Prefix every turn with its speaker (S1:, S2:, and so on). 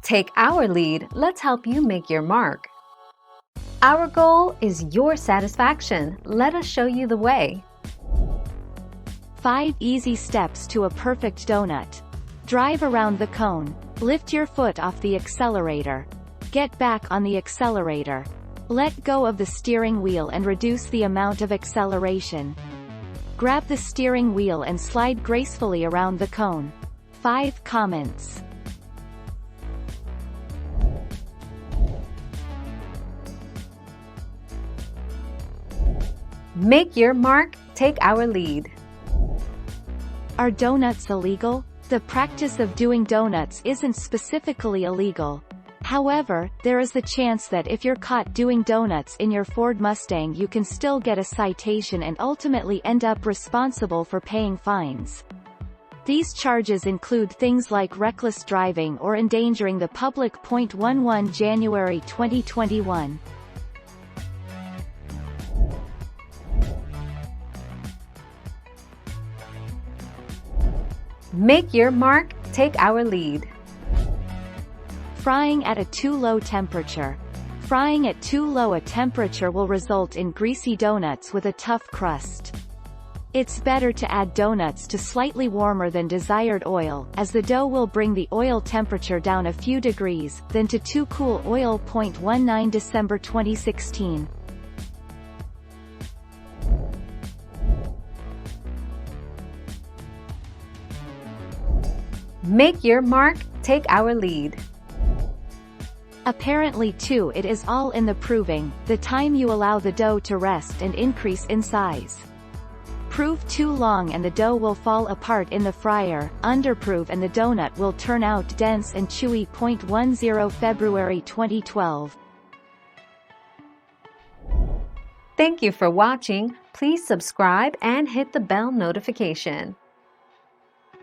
S1: Take our lead, let's help you make your mark. Our goal is your satisfaction. Let us show you the way.
S2: 5 easy steps to a perfect donut. Drive around the cone. Lift your foot off the accelerator. Get back on the accelerator. Let go of the steering wheel and reduce the amount of acceleration. Grab the steering wheel and slide gracefully around the cone. 5 comments.
S1: Make your mark, take our lead.
S2: Are donuts illegal? The practice of doing donuts isn't specifically illegal. However, there is the chance that if you're caught doing donuts in your Ford Mustang, you can still get a citation and ultimately end up responsible for paying fines. These charges include things like reckless driving or endangering the public. 11 January 2021.
S1: Make your mark, take our lead.
S2: Frying at a too low temperature. Frying at too low a temperature will result in greasy donuts with a tough crust. It's better to add donuts to slightly warmer than desired oil, as the dough will bring the oil temperature down a few degrees, than to too cool oil. 19 December 2016.
S1: Make your mark, take our lead.
S2: Apparently too, it is all in the proving, the time you allow the dough to rest and increase in size. Prove too long and the dough will fall apart in the fryer, underprove and the donut will turn out dense and chewy. 10 February 2012.
S1: Thank you for watching. Please subscribe and hit the bell notification.